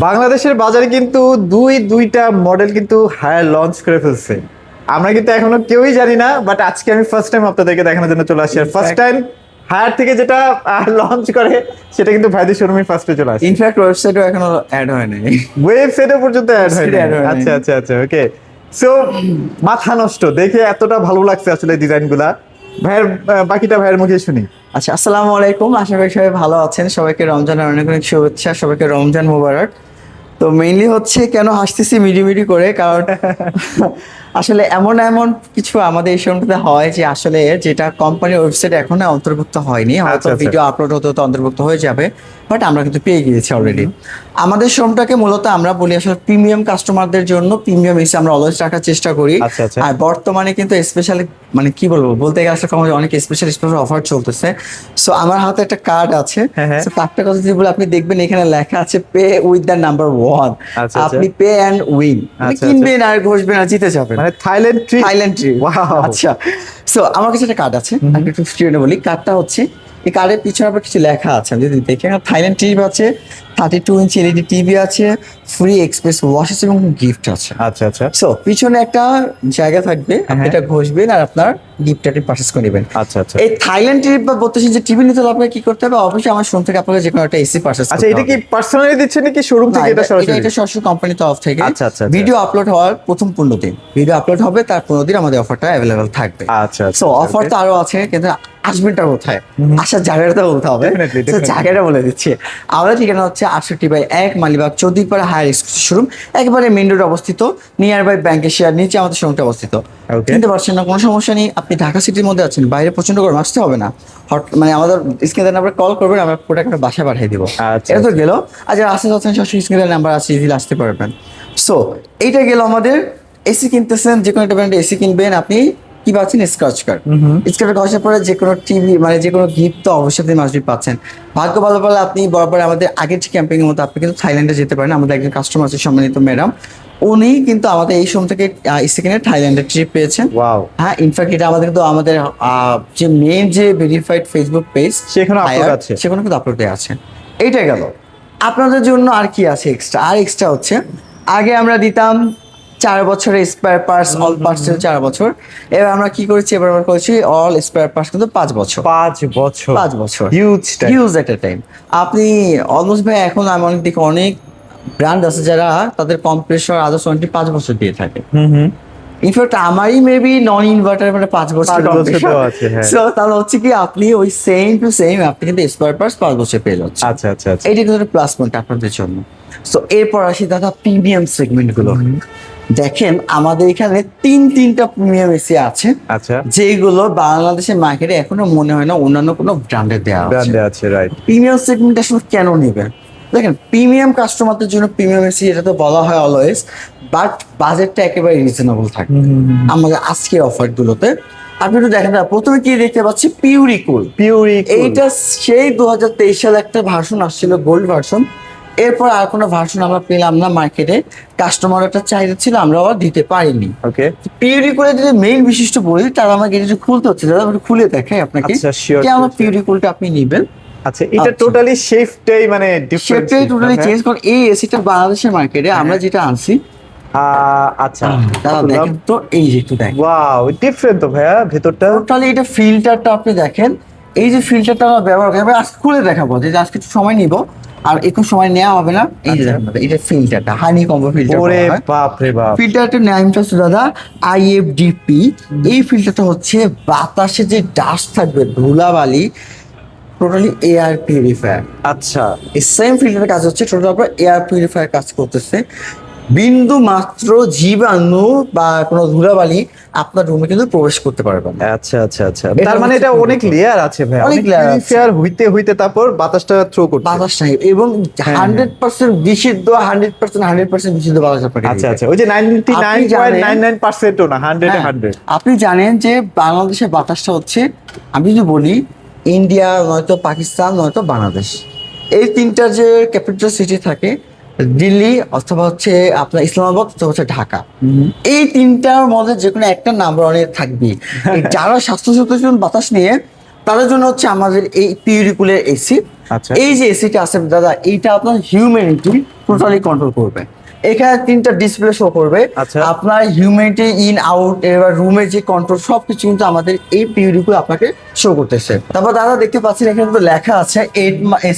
বাংলাদেশের বাজারে কিন্তু দুইটা মডেল কিন্তু হায়ার লঞ্চ করে ফেলছে। আমরা কিন্তু এখনো কেউই জানি না, বাট আজকে আমি ফার্স্ট টাইম আপনাদেরকে দেখানোর জন্য চলে আসি। আর ফার্স্ট টাইম হায়ার থেকে যেটা লঞ্চ করে সেটা কিন্তু ভাইদের শোরুমে ফার্স্টে চলে আসে। ইনফ্যাক্ট ওয়েবসাইটও এখনো অ্যাড হয় নাই, ওয়েবসাইটে পর্যন্ত অ্যাড হয় Website-এ add হয়নি। আচ্ছা আচ্ছা আচ্ছা, ওকে। সো মাথা নষ্ট দেখে এতটা ভালো লাগছে আসলে ডিজাইনগুলা। ভাইয়ের বাকিটা ভাইয়ের মুখে শুনি। আচ্ছা, আসসালামু আলাইকুম, আশা করি সবাই ভালো আছেন। সবাইকে রমজানের অনেক অনেক শুভেচ্ছা, সবাইকে রমজান মোবারক। তো মেইনলি হচ্ছে কেন হাসতেছি মিডি করে, কারণ আসলে এমন এমন কিছু আমাদের এই শোরুমটাতে হয় যে আসলে যেটা কোম্পানির ওয়েবসাইটে এখনো অন্তর্ভুক্ত হয়নি, হয়তো আচ্ছা, আচ্ছা। ভিডিও আপলোড হতে হতে অন্তর্ভুক্ত হয়ে যাবে, বাট আমরা কিন্তু পেয়ে গিয়েছি অলরেডি। আমাদের শোরুমটাকে মূলত আমরা বলি আসলে প্রিমিয়াম কাস্টমারদের জন্য প্রিমিয়াম এসে আমরা অলওয়েজ রাখার চেষ্টা করি। আচ্ছা, আচ্ছা। আর বর্তমানে কিন্তু স্পেশালি মানে কি বলবো, বলতে গেলে আসলে অনেক স্পেশাল অফার চলতেছে। সো আমার হাতে একটা কার্ড আছে, হ্যাঁ, হ্যাঁ। So, কার্ডটা কথা যদি বলে, আপনি দেখবেন এখানে লেখা আছে পে উইথ দ্য নাম্বার 1। আচ্ছা। আপনি পে অ্যান্ড উইন, আচ্ছা, কিনবেন আর ঘষবেন আর জিতে যাবেন, মানে Thailand trip. Thailand trip. Wow! আচ্ছা, সো আমার কাছে একটা কার্ড আছে, আমি একটু স্টুডেন্ট বলি। কার্ডটা হচ্ছে, এই কার্ডের পিছনে আবার কিছু লেখা আছে, আমি যদি দেখি, থাইল্যান্ড ট্রিপ আছে, 32 ইঞ্চি এলইডি টিভি আছে, ফ্রি এক্সপ্রেস ওয়াশ আছে এবং গিফট আছে। আচ্ছা আচ্ছা সো পিছনে একটা জায়গা থাকবে, আপনি এটা ঘষবেন আর আপনার গিফটটা পারচেজ করে নেবেন। আচ্ছা আচ্ছা এই থাইল্যান্ড ট্রিপ বা বলতেছি যে টিভি নিতে হলে আপনাকে কি করতে হবে? অবশ্যই আমার শোরুম থেকে আপনাকে যে কোনো একটা এসি পারচেজ আচ্ছা। এটা কি পার্সোনালি দিচ্ছেন নাকি শোরুম থেকে এটা সরাসরি? এটা সরাসরি কোম্পানি তরফ থেকে। আচ্ছা, আচ্ছা, আচ্ছা। ভিডিও আপলোড হওয়ার প্রথম 15 দিন ভিডিও আপলোড হবে, তার 15 দিন আমাদের অফারটা অ্যাভেলেবল থাকবে। আচ্ছা আচ্ছা, সো অফার তো আরো আছে, কিন্তু আসবেনটা কোথায়, আসার জায়গাটা বলতে হবে। Definitely, So, definitely. জায়গাটা বলে দিচ্ছি। আমাদের ঠিকানা হচ্ছে 68/1 Malibagh Chowdhurypara higher school showroom, একবারে মেইন রোড অবস্থিত, নিয়ার বাই ব্যাংকের শেয়ার নিচে আমাদের শোরুমটা অবস্থিত। Okay. চিনতে পারছেন না, কোনো সমস্যা নেই। আপনি ঢাকা সিটির মধ্যে আছেন, বাইরে প্রচন্ড গরম, আসতে হবে না, মানে আমাদের স্ক্রিনে নাম্বার কল করবেন, আমরা প্রোডাক্ট বাসায় পাঠিয়ে দিব। আচ্ছা, এটা তো গেল। আর যারা আসতে চাচ্ছেন সরাসরি স্ক্রিনের নাম্বার আছে, ইজিলি আসতে পারবেন। সো এইটা গেল আমাদের। এসি কিনতেছেন, যে কোনো একটা ব্র্যান্ডে এসি কিনবেন, আপনি কি পাচ্ছেন? Scratch card. স্ক্র্যাচ কার্ড ঘষার পরে যে কোনো টিভি মানে যে কোনো গিফট তো অবশ্যই আপনি মাস্ট বি পাচ্ছেন। ভাগ্য ভালো পারলে আপনি বরাবর আমাদের আগের ক্যাম্পেইন এর মতো আপনি কিন্তু থাইল্যান্ডে যেতে পারেন। আমাদের একজন কাস্টমার আছে, সম্মানিত ম্যাডাম, উনি কিন্তু আমাদের এই শোরুম থেকে সেকেন্ডে থাইল্যান্ডের ট্রিপ পেয়েছেন। ওয়াও! হ্যাঁ, ইনফ্যাক্ট এটা আমাদের কিন্তু আমাদের যে মেইন যে ভেরিফাইড ফেসবুক পেজ সেখানে আপলোড আছে। সেখানে কিন্তু আপলোড দেওয়া আছে। এইটা গেল। আপনাদের জন্য আর কি আছে এক্সট্রা? আর এক্সট্রা হচ্ছে, আগে আমরা দিতাম 4 বছরের স্পেয়ার পার্টস, অল পার্টস ছিল 4 বছর। এবার আমরা কি করেছি? এবার আমরা করেছি অল স্পেয়ার পার্টস কিন্তু 5 বছর। 5 বছর 5 বছর হিউজ টাইম। হিউজ একটা টাইম। আপনি অলমোস্ট ভাই, এখন আমি অনেক দেখি অনেক ব্র্যান্ড আছে যারা তাদের কম্প্রেসর আদার্স ওয়ারেন্টি 5 বছর দিয়ে থাকে। ইনফ্যাক্ট আমারই মেবি নন ইনভার্টার মানে 5 বছর 5 বছর দেওয়া আছে, হ্যাঁ। সো তাহলে হচ্ছে কি, আপনি ওই সেম টু সেম আপনি কিন্তু স্পেয়ার পার্টস 5 বছর পেয়ে যাচ্ছেন। আচ্ছা আচ্ছা আচ্ছা। এইটা কিন্তু প্লাস পয়েন্ট আপনাদের জন্য। সো এরপর আসি দাদা প্রিমিয়াম সেগমেন্ট গুলো। দেখেন আমাদের এখানে তিনটা প্রিমিয়াম এসি আছে, আচ্ছা। যেগুলো বাংলাদেশের মার্কেটে এখনো মনে হয় না অন্যান্য কোনো ব্র্যান্ডে দেওয়া আছে। ব্র্যান্ডে আছে, রাইট। প্রিমিয়াম সেগমেন্ট আসলে কেন নেবেন? দেখেন, প্রিমিয়াম কাস্টমারদের জন্য প্রিমিয়াম এসি, এটা তো বলা হয় অলওয়েজ, বাট বাজেটটা একেবারে রিজনেবল থাকবে আমাদের আজকের অফার গুলোতে। আপনি একটু দেখেন, প্রথমে কি দেখতে পাচ্ছি? পিউরিকুল। এইটা সেই 2023 সালে একটা ভার্সন আসছিল, গোল্ড ভার্সন। এরপর আর কোনো ভার্সন আমরা পেলাম না মার্কেটে। কাস্টমার একটা চাহিদা ছিল, আমরা আবার দিতে পারিনি। ওকে। পিউরিকুলের যে মেইন বিশিষ্ট বলি, তার আমাকে এটা খুলতে হচ্ছে দাদা, আমি একটু খুলে দেখাই আপনাকে। আচ্ছা, sure, কেন sure, sure. পিউরিকুলটা আপনি নেবেন? আচ্ছা, এটা আচ্ছা। টোটালি শেফটাই মানে ডিফারেন্ট। সেটাই টোটালি চেঞ্জ, কারণ এই এসিটা বাংলাদেশের মার্কেটে আমরা যেটা আনছি, আচ্ছা। দাদা দেখেন তো, এই যে একটু দেখেন, ওয়াও, ডিফারেন্ট তো ভাইয়া ভেতরটা। টোটালি এটা ফিল্টারটা আপনি দেখেন, এই যে ফিল্টারটা আমরা ব্যবহার করি, আমি আজকে খুলে দেখাবো, যে আজকে একটু সময় নিব, আর একটু সময় নেওয়া হবে না। এই যে দেখেন দাদা, এটা ফিল্টারটা হানি কম্বো ফিল্টার। ওরে বাপ রে বাপ! ফিল্টারটার নামটা হচ্ছে দাদা IFDP। এই ফিল্টারটা হচ্ছে বাতাসে যে ডাস্ট থাকবে, ধুলাবালি, টোটালি এয়ার পিউরিফায়ার। আচ্ছা। এই সেম ফিল্টারের কাজ হচ্ছে টোটাল আপনার এয়ার পিউরিফায়ার কাজ করতেছে। বিন্দু মাত্র জীবাণু বা কোনো ধুলাবালি আপনার রুমে কিন্তু প্রবেশ করতে পারবে না। আচ্ছা আচ্ছা আচ্ছা, এটা তার মানে হচ্ছে এটা অনেক লেয়ার আছে ভাই, অনেক অনেক layer আছে। পিউরিফায়ার হইতে তারপর বাতাসটা থ্রো করতে। বাতাস নাই, এবং 100% বিশুদ্ধ, 100% বিশুদ্ধ বাতাস আপনাকে আচ্ছা দিবে। আচ্ছা, ওই যে আপনি জানেন- 99.99% না, 100 হ্যাঁ, 100। আপনি জানেন যে বাংলাদেশের বাতাসটা হচ্ছে, আমি যদি বলি ইন্ডিয়া, নয়তো পাকিস্তান, নয়তো বাংলাদেশ, এই তিনটার যে ক্যাপিটাল সিটি থাকে, দিল্লি অথবা হচ্ছে আপনার ইসলামাবাদ অথবা হচ্ছে ঢাকা, এই তিনটার মধ্যে যে কোনো একটা নাম্বার অনেক থাকবে। যারা স্বাস্থ্য সচেতন বাতাস নিয়ে, তাদের জন্য হচ্ছে আমাদের এই পিউরিকুলের এসি। আচ্ছা। এই যে এসিটা আছে দাদা, এইটা আপনার হিউম্যানিটি টোটালি কন্ট্রোল করবে। এখানে 3টা ডিসপ্লে শো করবে, আচ্ছা। আপনার হিউমিডিটি ইন আউট এবার রুমের যে কন্ট্রোল সবকিছু কিন্তু আমাদের এই পিউরিফায়ার আপনাকে শো করতেছে। তারপর দাদা দেখতে পাচ্ছেন এখানে কিন্তু লেখা আছে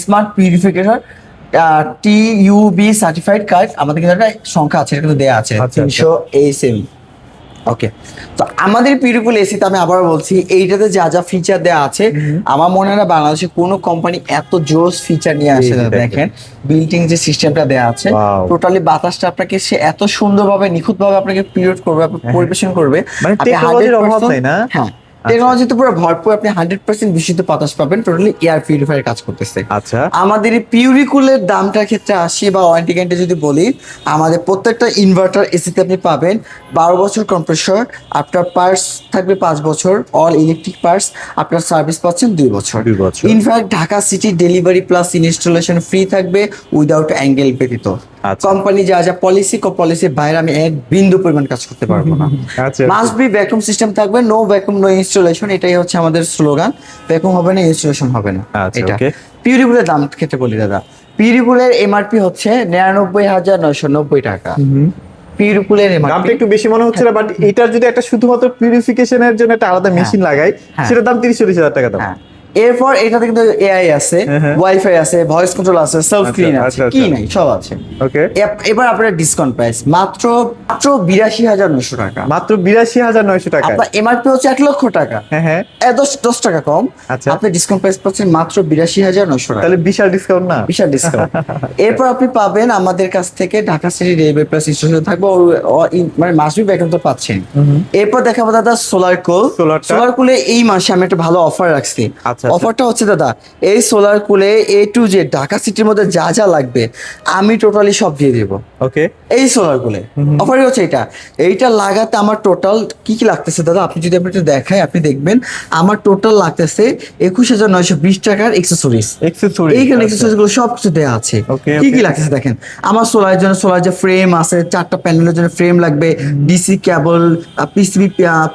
স্মার্ট পিউরিফিকেটর TUB সার্টিফাইড কার্ড, আমাদের কিন্তু একটা সংখ্যা আছে, এটা কিন্তু দেওয়া আছে আচ্ছা, 300 ASM। ওকে, তো আমাদের পিউরিফুল এসিতে আমি আবার বলছি এইটাতে যা যা ফিচার দেওয়া আছে আমার মনে হয় না বাংলাদেশে কোনো কোম্পানি এত জোস ফিচার নিয়ে আসে না। দেখেন বিল্টিং যে সিস্টেমটা দেওয়া আছে, Wow. টোটালি বাতাসটা আপনাকে সে এত সুন্দরভাবে নিখুঁতভাবে আপনাকে পিরিয়ড করবে, পরিবেশন করবে। মানে আপনি টেকনোলজির 100% অভাব নাই না? হ্যাঁ, টেকনোলজি তো পুরো ভরপুর, আপনি 100% বিশুদ্ধ বাতাস পাবেন, টোটালি এয়ার পিউরিফায়ার কাজ করতেছে। আচ্ছা। আমাদের এই পিউরিকুলের দামটার ক্ষেত্রে আসি বা ওয়ারেন্টি গ্যারান্টি যদি বলি, আমাদের প্রত্যেকটা ইনভার্টার এসিতে আপনি পাবেন 12 বছর কম্প্রেসর, আপনার পার্টস থাকবে 5 বছর, অল ইলেকট্রিক পার্টস, আপনার সার্ভিস পাচ্ছেন 2 বছর। 2 বছর। In fact Dhaka city delivery plus installation free থাকবে উইদাউট অ্যাঙ্গেল ব্যতীত। আচ্ছা। কোম্পানি যা যা পলিসির বাইরে আমি এক বিন্দু পরিমাণ কাজ করতে পারবো না। আচ্ছা। মাস্ট বি ভ্যাকুম সিস্টেম থাকবে, নো ভ্যাকুম নো ইনস্টলেশন, এটাই হচ্ছে আমাদের স্লোগান। ভ্যাকুম হবে না, ইনস্টলেশন হবে না। আচ্ছা, এটা okay. পিউরিকুলের দাম ক্ষেত্রে বলি দাদা, পিউরিকুলের MRP হচ্ছে 99,990 টাকা। পিউরিকুলের দামটা MRP একটু বেশি মনে হচ্ছে, বাট এটার যদি একটা শুধুমাত্র পিউরিফিকেশনের জন্য একটা আলাদা মেশিন লাগাই, হ্যাঁ। সেটার দাম 30-40 হাজার টাকা দাম। হ্যাঁ, এরপর এটাতে কিন্তু AI আছে, হ্যাঁ। ওয়াইফাই আছে, ভয়েস কন্ট্রোল আছে, সেলফ ক্লিন আচ্ছা, আছে, আচ্ছা, কি আচ্ছা। নাই সব আছে। ওকে। এবার আপনার ডিসকাউন্ট প্রাইস মাত্র 82,900 টাকা। মাত্র 82,900 টাকা। আপনার MRP হচ্ছে 1 লক্ষ টাকা, হ্যাঁ হ্ঁ। 10 টাকা কম। আচ্ছা। আপনি ডিসকাউন্ট প্রাইস পাচ্ছেন মাত্র 82,900 টাকা, তাহলে বিশাল ডিসকাউন্ট না? বিশাল ডিসকাউন্ট। এরপর আপনি পাবেন আমাদের কাছ থেকে Dhaka city delivery plus installation থাকবে, মানে মাসবি ব্যাকআপ তো পাচ্ছেন। এরপর দেখাবো দাদা সোলার কুল। সোলারটা? সোলার কুলে এই মাসে আমি একটা ভালো অফার রাখছি। আচ্ছা। অফারটা হচ্ছে দাদা, এই সোলার কুলে A to Z ঢাকা সিটির মধ্যে যা যা লাগবে আমি টোটালি সব দিয়ে দেবো ওকে। এই সোলার গুলে। অফারই হচ্ছে এইটা লাগাতে আমার টোটাল কি কি লাগতেছে দাদা, আপনি যদি আপনি একটু দেখাই আপনি দেখবেন আমার টোটাল লাগতেছে 21,920 টাকার এক্সেসরিজ। Accessories, এইখানে আচ্ছা। এক্সেসরিজ গুলো সব কিছু দেওয়া আছে। Okay, কি কি okay. লাগতেছে দেখেন, আমার সোলারের জন্য সোলার যে ফ্রেম আছে, 4টা প্যানেলের জন্য ফ্রেম লাগবে, DC cable,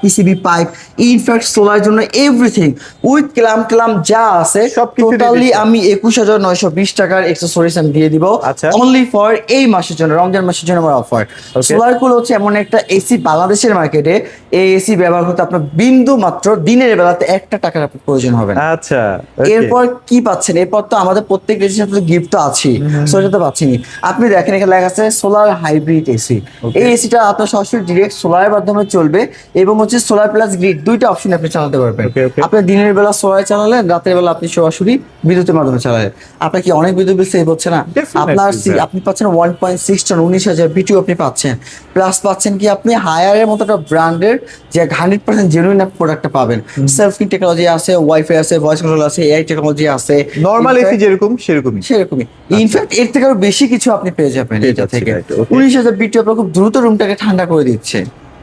PCB pipe, in fact সোলারের জন্য এভরিথিং উইথ ক্লাম যা আছে সবকিছু দিয়ে টোটালি দিচ্ছে। আমি 21,920 টাকার এক্সেসরিজ আমি দিয়ে দিব আচ্ছা। অনলি ফর এই মাসের জন্য, রমজান মাসের জন্য আমার অফার। Okay. সোলার কুল হচ্ছে এমন একটা এসি, বাংলাদেশের মার্কেটে এই এসি ব্যবহার করতে আপনার বিন্দু মাত্র দিনের বেলাতে 1 টাকার আপনার প্রয়োজন হবে না। আচ্ছা, okay. এরপর কি পাচ্ছেন, এরপর তো আমাদের প্রত্যেক এসির সাথে গিফট তো আছেই, সো এটা তো পাচ্ছেনি। আপনি দেখেন এখানে লেখা আছে সোলার হাইব্রিড এসি। এই এসিটা আপনার সরাসরি ডিরেক্ট সোলারের মাধ্যমে চলবে এবং হচ্ছে সোলার প্লাস গ্রিড দুইটা অপশন আপনি চালাতে পারবেন। Okay, okay. আপনি দিনের বেলা সোলার চালালেন, রাতের বেলা আপনি সরাসরি বিদ্যুতের মাধ্যমে চালালেন, আপনার কি অনেক বিদ্যুৎ বিল সেভ হচ্ছে না? Definitely, আপনার sir. আপনি পাচ্ছেন 1.6 টন 19,000 BTU আপনি পাচ্ছেন, প্লাস পাচ্ছেন কি আপনি হায়ারের মতো একটা ব্র্যান্ডের যে 100% জেনুইন প্রোডাক্টটা পাবেন। সেলফ কিন টেকনোলজি আছে, ওয়াইফাই আছে, ভয়েস কন্ট্রোল আছে, AI টেকনোলজি আছে, নরমাল এসি যেরকম সেরকমই। সেরকমই। ইনফ্যাক্ট এর থেকে আরো বেশি কিছু আপনি পেয়ে যাবেন পেয়ে এটা যাচ্ছি, থেকে। right, okay. 19,000 BTU আপনার খুব দ্রুত রুমটাকে ঠান্ডা করে দিচ্ছে।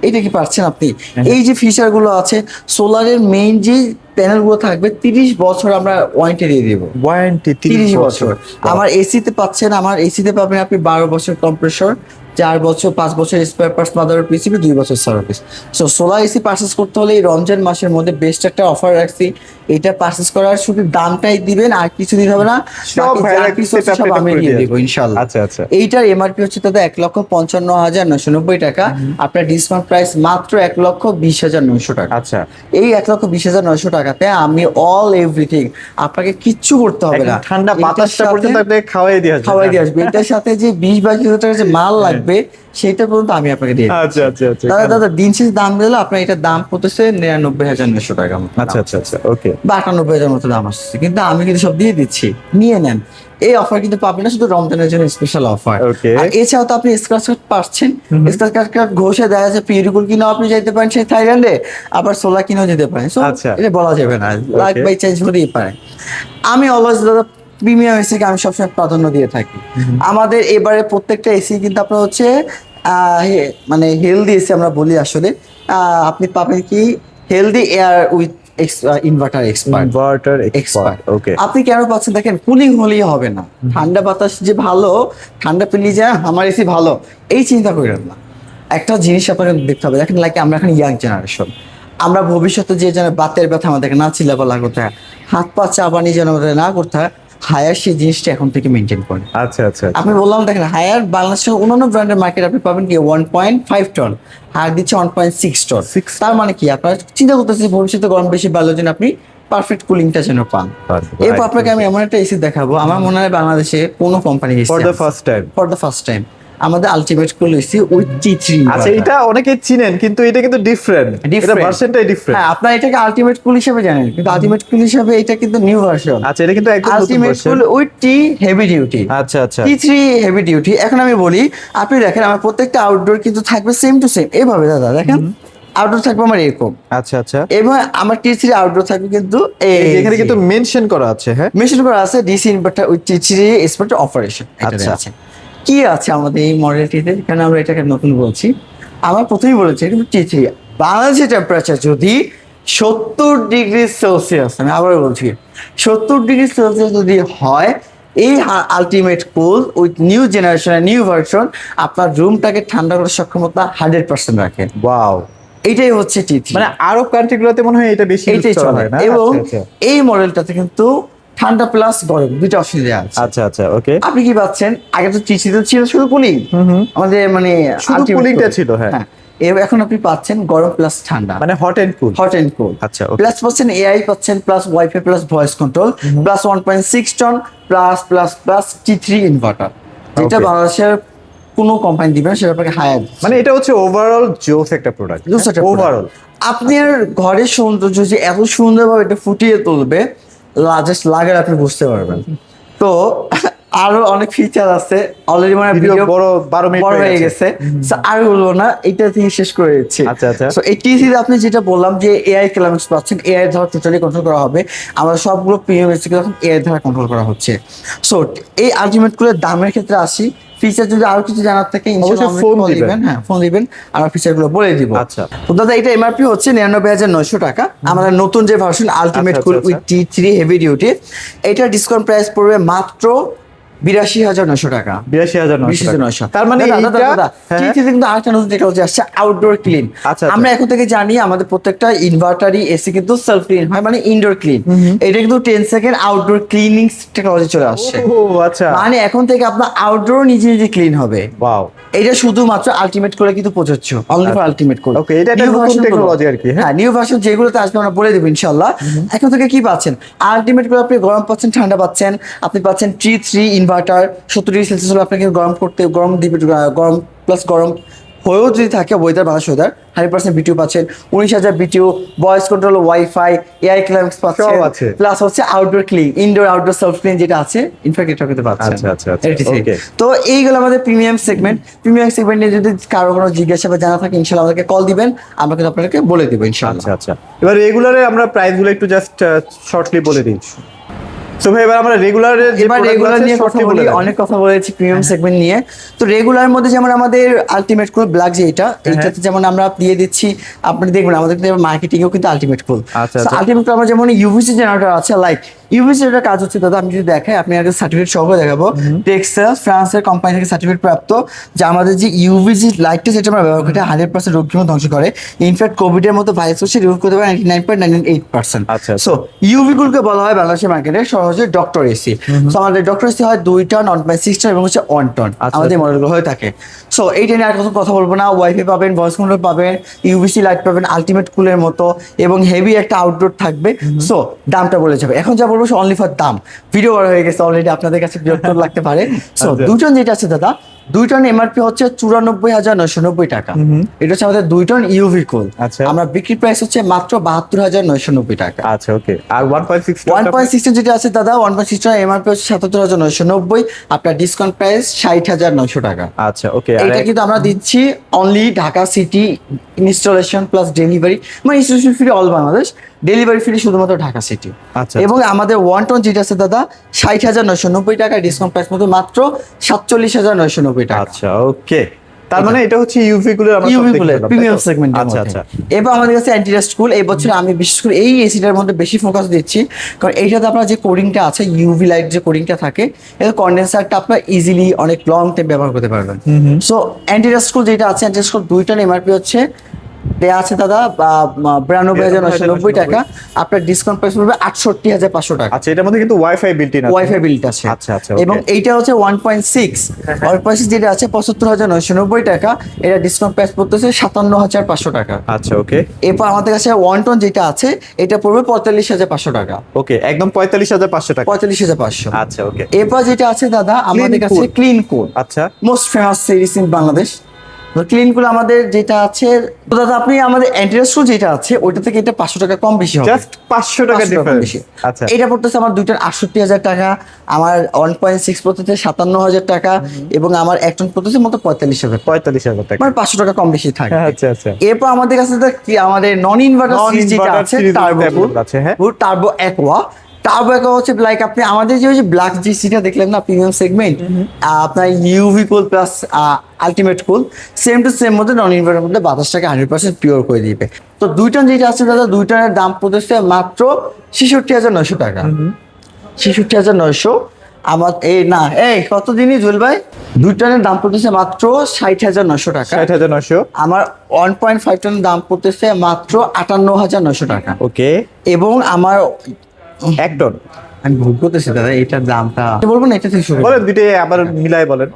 এটা কি পাচ্ছেন আপনি? এই যে ফিচার গুলো আছে, সোলারের মেইন যে প্যানেল গুলো থাকবে 30 বছর আমরা ওয়ারেন্টি দিয়ে দিব। ওয়ারেন্টি 30 বছর। আমার এসিতে পাচ্ছেন, আমার এসিতে পাবেন আপনি 12 বছর কম্প্রেসর, 4 বছর 5 বছর স্পেয়ার পার্টস, মাদার পিসিবি, 2 বছর service. So solar AC purchase করতে হলে এই রমজান মাসের মধ্যে বেস্ট একটা অফার রাখছি। এটা পারচেস করার শুধু দামটাই দিবেন, আর কিছু দিতে হবে না, সব বাকি যা ভাইরা কিছু আছে setup সব আমি করে দিয়ে দিয়ে দেবো ইনশাআল্লাহ। আচ্ছা, আচ্ছা। এইটার এমআরপি হচ্ছে তাদের 1,55,990 টাকা, আপনার ডিসকাউন্ট প্রাইস মাত্র 1,20,900 টাকা। আচ্ছা। এই 1,20,900 টাকাতে আমি অল এভরিথিং, আপনাকে কিচ্ছু করতে হবে না, একদম ঠান্ডা এটার বাতাসটা সাথে পর্যন্ত আপনাকে খাওয়াই দিয়ে আসবে। খাওয়াই দিয়ে আসবে। এটার সাথে যে 20-22,000 টাকার যে মাল লাগবে সেটা পর্যন্ত আমি আপনাকে দিয়ে দিচ্ছি। আচ্ছা, আচ্ছা, আচ্ছা। দাদা দিন শেষে দাম দিলে আপনার এটার দাম পড়তেছে 99,900 টাকা মতো। আচ্ছা, আচ্ছা, আচ্ছা, ওকে। বা 98,000 মতো দাম আসছে, কিন্তু আমি কিন্তু সব দিয়ে দিচ্ছি, নিয়ে নেন। এই অফার কিন্তু পাবেন না শুধু রমজানের জন্য স্পেশাল অফার। Okay. আর এছাড়াও তো আপনি স্ক্র্যাচ কার্ড পাচ্ছেন, স্ক্র্যাচ কার্ড ঘষে দেখা যাচ্ছে পিউরিকুল কিনেও আপনি যেতে পারেন সেই থাইল্যান্ডে, আবার সোলার কিনেও যেতে পারেন। সো আচ্ছা। এটা বলা যাবে না, লাইক বাই চেঞ্জ হতেই পারে। আমি অলওয়েজ দাদা প্রিমিয়াম এসিকে আমি সবসময় প্রাধান্য দিয়ে থাকি। আমাদের এবারে প্রত্যেকটা এসি কিন্তু আপনার হচ্ছে মানে হেলদি এসি আমরা বলি আসলে। আপনি পাবেন কি healthy air with inverter expert. Inverter expert. Expert, okay. আপনি কেন পাচ্ছেন দেখেন, কুলিং হলেই হবে না, ঠান্ডা বাতাস যে ভালো, ঠান্ডা পেলে যায় আমার এসি ভালো, এই চিন্তা করেন না। একটা জিনিস আপনাকে দেখতে হবে, দেখেন লাইক আমরা এখন ইয়াং জেনারেশন, আমরা ভবিষ্যতে যে যেন বাতের ব্যথা আমাদেরকে না চিল্লাপালা করতে হয়, হাত পা চাপানি যেন আমাদের না করতে হয়, হায়ার সেই জিনিসটা এখন থেকে মেনটেন করে। আচ্ছা আচ্ছা আচ্ছা। আমি বললাম দেখেন হায়ার বাংলাদেশের অন্যান্য ব্র্যান্ডের মার্কেট আপনি পাবেন কি 1.5 টন, হায়ার দিচ্ছে 1.6 টন। তার মানে কি আপনার চিন্তা করতেছি ভবিষ্যতে গরম বেশি বাড়লে যেন আপনি পারফেক্ট কুলিংটা যেন পান। এরপর আপনাকে আমি এমন একটা এসি দেখাবো, আমার মনে হয় বাংলাদেশে কোনো company for the first time আমাদের ultimate cool AC with T3। আচ্ছা, এটা অনেকে চিনেন কিন্তু এটা কিন্তু ডিফারেন্ট, এটা ভার্সনটাই ডিফারেন্ট। হ্যাঁ, আপনারা এটাকে আলটিমেট কুল হিসেবে জানেন, কিন্তু আলটিমেট কুল হিসেবে এটা কিন্তু নিউ ভার্সন। আচ্ছা, এটা কিন্তু একদম নতুন ultimate version. Cool with T heavy duty. আচ্ছা আচ্ছা। T3 heavy duty. এখন আমি বলি, আপনি দেখেন আমার প্রত্যেকটা আউটডোর কিন্তু থাকবে সেম টু সেম এইভাবে দাদা, দেখেন আউটডোর থাকবে আমার এরকম। আচ্ছা আচ্ছা। এবং আমার T3 আউটডোর থাকবে কিন্তু এখানে কিন্তু মেনশন করা আছে, হ্যাঁ মেনশন করা আছে DC inverter with T3 expert operation. আচ্ছা। আছে কি আছে আমাদের এই মডেলটিতে, কারণ আমরা এটাকে নতুন বলছি। আমার প্রথমেই বলেছি কিন্তু T3 বাংলাদেশের টেম্পারেচার যদি 70°C, আমি আবার বলছি 70°C যদি হয়, এই আলটিমেট কুল উইথ নিউ জেনারেশনের নিউ ভার্সন আপনার রুমটাকে ঠান্ডা করার সক্ষমতা 100% রাখে। ওয়াও, এইটাই হচ্ছে T3। মানে আরব কান্ট্রিগুলোতে মনে হয় এটা বেশি ইউজ এইটাই করা চলে। হয় না? এবং আচ্ছা এই মডেলটাতে কিন্তু ঠান্ডা প্লাস গরম দুইটা অসুবিধা আছে। আচ্ছা আচ্ছা, ওকে। আপনি কি পাচ্ছেন, আগে তো চিচিতে ছিল শুধু কুলিং, আমাদের মানে শুধু ultimate কুলিংটা cool। ছিল, হ্যাঁ। এখন আপনি পাচ্ছেন গরম প্লাস ঠান্ডা, মানে hot and cool. Hot and cool. আচ্ছা, okay। প্লাস পাচ্ছেন এআই পাচ্ছেন, plus wifi, plus voice control, plus 1.6 ton, plus plus plus T3 inverter, যেটা Okay। বাংলাদেশের কোনো কোম্পানি দিবে না, সেটা আপনাকে হায়ার। মানে এটা হচ্ছে ওভারঅল জোস একটা প্রোডাক্ট, ওভারঅল। আপনার ঘরের সৌন্দর্য যে এত সুন্দরভাবে এটা ফুটিয়ে তুলবে, জাস্ট লাগার আপনি বুঝতে পারবেন। তো আরো অনেক ফিচার আছে, অলরেডি মানে ভিডিও ভিডিও বড় 12 মিনিট বড় হয়ে গেছে, So, আর বলবো না, এটা থেকে শেষ করে দিচ্ছি। আচ্ছা, আচ্ছা। সো এই টিসিতে আপনি যেটা বললাম যে এআই ক্লাইমেক্স পাচ্ছেন, এআই দ্বারা টোটালি কন্ট্রোল করা হবে। আমরা সবগুলো প্রিমিয়াম এসি এখন এআই দ্বারা কন্ট্রোল করা হচ্ছে। সো এই আলটিমেট কুলের দামের ক্ষেত্রে আসি, ফিচার যদি আরো কিছু জানার থাকে ইনশাআল্লাহ ফোন ফোন দিবেন। দিবেন। হ্যাঁ, ফোন দিবেন, আমরা ফিচারগুলো বলে দিব। আচ্ছা। তো দাদা এটা এমআরপি হচ্ছে 99,900 টাকা। আমাদের নতুন যে ভার্সন আলটিমেট আচ্ছা, কুল আচ্ছা, উইথ T3 হেভি ডিউটি, এটা ডিসকাউন্ট প্রাইস পড়বে মাত্র 82,900 টাকা। 82,900 তার মানে কিন্তু আরেকটা নতুন টেকনোলজি আসছে, আউটডোর ক্লিন। আচ্ছা। আমরা এখন থেকে জানি আমাদের প্রত্যেকটা ইনভার্টারই এসি কিন্তু সেলফ ক্লিন হয়, মানে ইনডোর ক্লিন। এটা কিন্তু 10 সেকেন্ড আউটডোর ক্লিনিং টেকনোলজি চলে আসছে। ও আচ্ছা, মানে এখন থেকে আপনার আউটডোর নিজে নিজে ক্লিন হবে। ওয়াও। এটা শুধুমাত্র আলটিমেট করে কিন্তু প্রযোজ্য, অনলি ফর আলটিমেট করে। ওকে, এটা একটা নতুন টেকনোলজি আর কি, হ্যাঁ, নিউ ভার্সন যেগুলোতে আসবে আমরা বলে দেব ইনশাআল্লাহ। এখন থেকে কি পাচ্ছেন, আলটিমেট করে আপনি গরম পাচ্ছেন, ঠান্ডা পাচ্ছেন, আপনি পাচ্ছেন T3 ইনভার্টার 70°C হলে আপনাকে গরম দিবে, গরম প্লাস গরম হয়েও যদি থাকে ওয়েদার বাংলাদেশ ওয়েদার 100% বিটিউ পাচ্ছেন, 19,000 BTU, voice control, wifi, AI climax পাচ্ছেন, সব আছে। প্লাস হচ্ছে outdoor clean, indoor outdoor self clean যেটা আছে, ইনফ্যাক্ট এটা কিন্তু পাচ্ছেন। আচ্ছা, আচ্ছা, আচ্ছা, LTC okay। তো এইগুলো আমাদের প্রিমিয়াম সেগমেন্ট। প্রিমিয়াম সেগমেন্টে যদি কারো কোনো জিজ্ঞাসা বা জানা থাকে ইনশাআল্লাহ আমাদেরকে কল দিবেন, আমরা কিন্তু আপনাদেরকে বলে দেবো ইনশাআল্লাহ। আচ্ছা আচ্ছা। এবার রেগুলারে আমরা প্রাইসগুলো একটু জাস্ট শর্টলি বলে দিই। সো ভাই এবার আমরা রেগুলারের এবার রেগুলার নিয়ে কথা বলি, অনেক কথা বলেছি প্রিমিয়াম সেগমেন্ট নিয়ে। তো রেগুলার মধ্যে যেমন আমাদের আলটিমেট কুল ব্ল্যাক, যে এইটাতে যেমন আমরা দিয়ে দিচ্ছি, আপনি দেখবেন আমাদের মার্কেটিংও কিন্তু আলটিমেট কুল। আচ্ছা। আলটিমেট কুল আমরা যেমন ইউভিসি জেনারেটর আছে, লাইক ইউভিসি এর কাজ হচ্ছে দাদা, আমি যদি দেখাই আপনি আগে সার্টিফিকেট সহ দেখাবো, টেক্সাস ফ্রান্সের কোম্পানি থেকে সার্টিফিকেট প্রাপ্ত, যে আমাদের যে ইউভিসি লাইটটা যেটা আমরা ব্যবহার করি 100% রোগ জীবাণু ধ্বংস করে। ইনফ্যাক্ট কোভিড এর মতো ভাইরাস হচ্ছে রিমুভ করতে পারে 99.98%। আচ্ছা। সো ইউভি গুলোকে বলা হয় বাংলাদেশের মার্কেটে সহজে ডক্টর এসি। সো আমাদের ডক্টর এসি হয় 2 টন, 1.6 টন এবং হচ্ছে 1 টন আমাদের মডেলগুলো হয়ে থাকে। সো এইটা নিয়ে আর কথা বলবো না, ওয়াইফাই পাবেন, ভয়েস কন্ট্রোল পাবেন, ইউভিসি লাইট পাবেন আলটিমেট কুলের মতো, এবং হেভি একটা আউটডোর থাকবে। সো দামটা বলে যাবে, এখন যা বলবো অনলি ফর দাম, ভিডিও বড় হয়ে গেছে অলরেডি, আপনাদের কাছে বিরক্ত লাগতে পারে। সো 2 টন যেটা আছে দাদা, 2 টন এমআরপি হচ্ছে 94,990 টাকা। এটা হচ্ছে আমাদের 2 টন ইউভি কুল। আচ্ছা। আমরা বিক্রি প্রাইস হচ্ছে মাত্র 72,990 টাকা। আচ্ছা, ওকে। আর 1.6 1.6 যেটা আছে দাদা, 1.6 টন এমআরপি হচ্ছে 77,990, আপনার ডিসকাউন্ট প্রাইস 60,900 টাকা। আচ্ছা, ওকে। এটা কিন্তু আমরা দিচ্ছি only Dhaka city, installation plus delivery, মানে installation free all Bangladesh, delivery free শুধুমাত্র ঢাকা সিটি। আচ্ছা। এবং আমাদের 1 টন যেটা আছে দাদা 60,990 টাকা, ডিসকাউন্ট প্রাইস মতো মাত্র 47,990 টাকা। আচ্ছা, ওকে। তার মানে এটা হচ্ছে ইউভি গুলোর আমরা ইউভি সব কুলের দেখলাম, প্রিমিয়াম তাই তো? সেগমেন্ট। আচ্ছা আচ্ছা। এবার আমাদের কাছে অ্যান্টি ডাস্ট কুল, এই বছর আমি বিশেষ করে এই এসিটার মধ্যে বেশি ফোকাস দিচ্ছি, কারণ এইটাতে আপনার যে কোডিংটা আছে, ইউভি লাইট যে কোডিংটা থাকে, এর কন্ডেন্সারটা আপনার ইজিলি অনেক লং টাইম ব্যবহার করতে পারবেন। সো অ্যান্টি ডাস্ট কুল যেটা আছে, অ্যান্টি ডাস্ট কুল 2 টন এমআরপি হচ্ছে দেয়া আছে দাদা 92,990 টাকা, আপনার ডিসকাউন্ট প্রাইস পড়বে 68,500 টাকা। আচ্ছা, এটার মধ্যে কিন্তু ওয়াইফাই বিল্ট ইন আছে। ওয়াইফাই বিল্ট আছে। আচ্ছা আচ্ছা, okay. এবং এইটা হচ্ছে 1.6, 1.6 যেটা আছে 75,990 টাকা, এটা ডিসকাউন্ট প্রাইস পড়তেছে 57,500 টাকা। আচ্ছা, ওকে এরপর আমাদের কাছে 1 টন যেটা আছে এটা পড়বে 45,500 টাকা। ওকে, একদম 45,500 টাকা। 45,500। আচ্ছা, ওকে। এরপর যেটা আছে দাদা আমাদের কাছে Cool। ক্লিন কুল, আচ্ছা, most famous series in Bangladesh. তো ক্লিন কুল আমাদের যেটা আছে, তো দাদা আপনি আমাদের অ্যান্টিরাস্ট্রো যেটা আছে ওইটা থেকে এটা 500 টাকা কম বেশি হবে, জাস্ট 500 টাকা 500 টাকা কম ডিফারেন্স। বেশি। আচ্ছা, এটা পড়তেছে আমার দুইটার 68,000 টাকা, আমার 1.6 পড়তেছে 57,000 টাকা, এবং আমার এক টন পড়তেছে মতো 45,000 টাকা। 45,000 টাকা। মানে 500 টাকা কম বেশি থাকে। আচ্ছা আচ্ছা, এরপর আমাদের কাছে কি আমাদের নন ইনভার্টার সিরিজ যেটা Non-inverter আছে series টার্বো available আছে, হ্যাঁ। Turbo aqua. টার্বো অ্যাকোয়া হচ্ছে লাইক আপনি আমাদের যে ব্ল্যাক জিসিটা দেখলেন না প্রিমিয়াম সেগমেন্ট, আপনার UV cool plus ultimate cool, same to same মধ্যে নন ইনভার্টার মধ্যে বাতাসটাকে 100% পিওর করে দিবে। তো 2 টন যেটা আছে দাদা 2 টনের দাম পড়তেছে মাত্র 66,900 টাকা। 66,900। আমার কত দিনই জুয়েল ভাই, 2 টনের দাম পড়তেছে মাত্র 60,900 টাকা। 60,900। আমার 1.5 টনের দাম পড়তেছে মাত্র 58,900 টাকা। ওকে, এবং আমার 1 টন আমি ভুল করতেছি দাদা, এটার দামটা বলবো না, এটা থেকে শুরু বলেন, দুইটাই আবার মিলাই বলেন।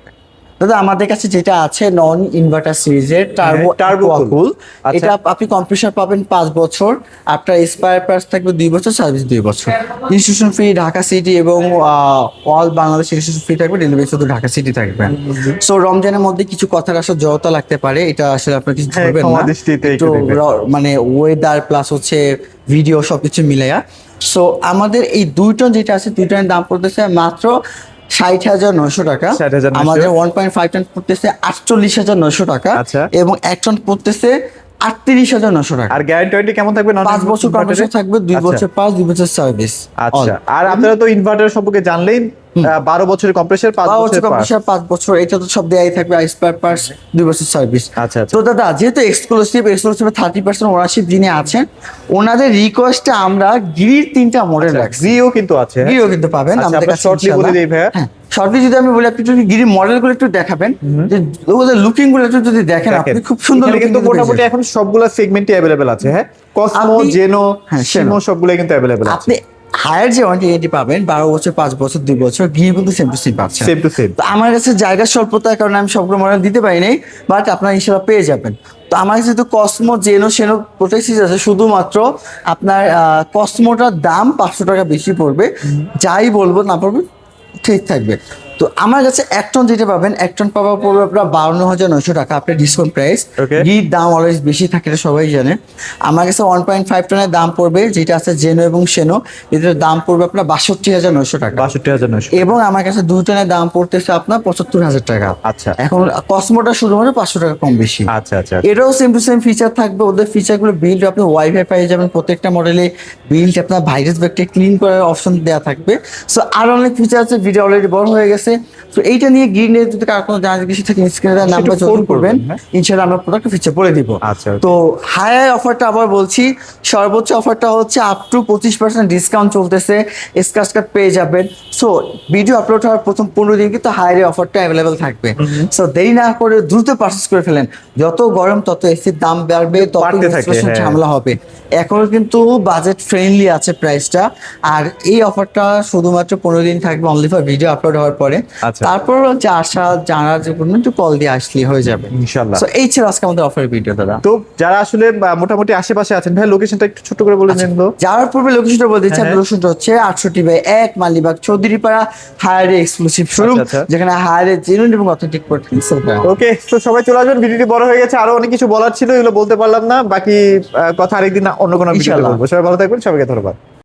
দাদা আমাদের কাছে যেটা আছে নন ইনভার্টার সিরিজের টার্বো Turbo টার্বো Cool। কুল, আচ্ছা। এটা আপনি কম্প্রেসার পাবেন 5 বছর, আপনার স্পায়ার প্রাইস থাকবে 2 বছর, সার্ভিস 2 বছর, ইনস্টলেশন ফ্রি ঢাকা সিটি এবং অল বাংলাদেশ ইনস্টলেশন ফ্রি থাকবে, ডেলিভারি শুধু ঢাকা সিটি থাকবে। সো রমজানের মধ্যে কিছু কথার আসলে জড়তা লাগতে পারে, এটা আসলে আপনার কিছু হ্যাঁ, ধরবেন ক্ষমা না, দৃষ্টিতে একটু একটু দেখবেন। মানে ওয়েদার প্লাস হচ্ছে ভিডিও সবকিছু মিলাইয়া। সো আমাদের এই 2 টন যেটা আছে 2 টনের দাম পড়তেছে মাত্র 60,900 টাকা। 60,900। আমাদের 1.5 টন পড়তেছে 48,900 টাকা। আচ্ছা। এবং 1 টন পড়তেছে 38,900 টাকা। আর গ্যারান্টি কেমন থাকবে? 5 বছর কম্প্রেসার থাকবে, 2 বছর পাস, 2 বছর সার্ভিস। আচ্ছা, আর আপনারা তো ইনভার্টার সম্পর্কে জানলেই, 12 বছরের কম্প্রেসার, 5 বছরের পাস। কম্প্রেসার 5 বছর, এটা তো সব দেয়াই থাকবে, স্পেয়ার পার্টস 2 বছর সার্ভিস। আচ্ছা আচ্ছা, তো দাদা যেহেতু এক্সক্লুসিভ 30% ওনারশিপ যিনি আছেন ওনাদের রিকোয়েস্টে আমরা গিরির 3টা মডেল রাখছি। গ্রিও কিন্তু আছে, হ্যাঁ? গিরিও কিন্তু পাবেন আচ্ছা, আমাদের আমরা কাছে shortly বলে ইনশাআল্লাহ। দিই ভাইয়া। হ্যাঁ, শর্টলি যদি আমি বলি আপনি একটু গিরির মডেলগুলো একটু দেখাবেন, যে ওদের লুকিং গুলো একটু যদি দেখেন আপনি খুব সুন্দর এখানে looking কিন্তু কিন্তু পেয়ে মোটামুটি যাবেন। এখন সবগুলা সেগমেন্টই अवेलेबल আছে, হ্যাঁ। কসমো, আপনি- জেনো, হ্যাঁ, সিমো সবগুলো কিন্তু अवेलेबल আছে। আপনি হায়ার যে ওয়ারেন্টি পাবেন 12 বছর, 5 বছর, 2 বছর, গিয়ে কিন্তু সেম টু সেম পাচ্ছেন। Same to same. তো আমার কাছে জায়গার স্বল্পতার কারণে আমি সবগুলো মডেল দিতে পারি নাই, বাট আপনারা ইনশাআল্লাহ পেয়ে যাবেন। তো আমার কাছে তো কসমো, জেনো, সেনো প্রত্যেক সিরিজ আছে, শুধুমাত্র আপনার কসমোটার দাম 500 টাকা বেশি পড়বে, যাই বলবো না পড়বে ঠিক থাকবে। তো আমার কাছে 1 টন যেটা পাবেন, 1 টন পাওয়া পড়বে আপনার 52,900 টাকা, আপনার ডিসকাউন্ট প্রাইস। Okay. গির দাম অলওয়েজ বেশি থাকে, এটা সবাই জানে। আমার কাছে 1.5 টনের দাম পড়বে যেটা আছে জেনো এবং সেনো, এদের দাম পড়বে আপনার 62,900 টাকা। 62,900। এবং আমার কাছে 2 টনের দাম পড়তেছে আপনার 75,000 টাকা। আচ্ছা এখন কসমোটা শুধুমাত্র 500 টাকা কম বেশি। আচ্ছা আচ্ছা, এটাও সেম টু সেম ফিচার থাকবে, ওদের ফিচারগুলো বিল্ড আপনি ওয়াইফাই পেয়ে যাবেন, প্রত্যেকটা মডেলে বিল্ড আপনার ভাইরাস ব্যাকটেরিয়া ক্লিন করার অপশন দেওয়া থাকবে। সো আর অনেক ফিচার আছে, ভিডিও অলরেডি বড় হয়ে গেছে। তো এইটা নিয়ে গিয়ে নিয়ে যদি কার কোনো জানার কিছু থাকে স্ক্রিনে দেওয়া নাম্বার সেটা যোগাযোগ phone করবেন, করবেন, হ্যাঁ। ইনশাআল্লাহ আমরা প্রোডাক্ট ফিচার বলে দিব। আচ্ছা, okay. তো হায়ার অফারটা আবার বলছি, সর্বোচ্চ অফারটা হচ্ছে আপ টু 25% ডিসকাউন্ট চলতেছে, স্ক্র্যাচ কার্ড পেয়ে যাবেন। সো ভিডিও আপলোড হওয়ার প্রথম 15 দিন কিন্তু হায়ার অফারটা অ্যাভেলেবেল থাকবে। সো দেরি না করে দ্রুত পারচেজ করে ফেলেন, যত গরম তত এসির দাম বাড়বে, তত বাড়তে থাকে, ইনফ্লেশন হ্যাঁ। ঝামেলা হবে। এখন কিন্তু বাজেট ফ্রেন্ডলি আছে প্রাইসটা, আর এই অফারটা শুধুমাত্র 15 দিন থাকবে, অনলি ফর ভিডিও আপলোড হওয়ার পরে। আচ্ছা। তারপর যে আশা জানার যে কোনো একটু কল দিয়ে আসলেই হয়ে যাবে ইনশাআল্লাহ। সো এই ছিল আজকে আমাদের অফারের ভিডিও দাদা। তো যারা আসলে মোটামুটি আশেপাশে আছেন, ভাই লোকেশনটা একটু ছোট করে বলে দিন তো। যাওয়ার পূর্বে লোকেশনটা বলে দিচ্ছি, হ্যাঁ। লোকেশনটা হচ্ছে 68/1 মালিবাগ চৌধুরীপাড়া, হায়ারে এক্সক্লুসিভ শোরুম, আচ্ছা, আচ্ছা। যেখানে হায়ারে জেনুইন এবং অথেন্টিক প্রোডাক্ট সেল করা হয়। ওকে, তো সবাই চলে আসবেন, ভিডিওটি বড় হয়ে গেছে, আরো অনেক কিছু বলার ছিল, এগুলো বলতে পারলাম না, বাকি কথা আরেকদিন অন্য কোনো ভিডিওতে ইনশাআল্লাহ। বলবো। সবাই ভালো থাকবেন, সবাইকে ধন্যবাদ।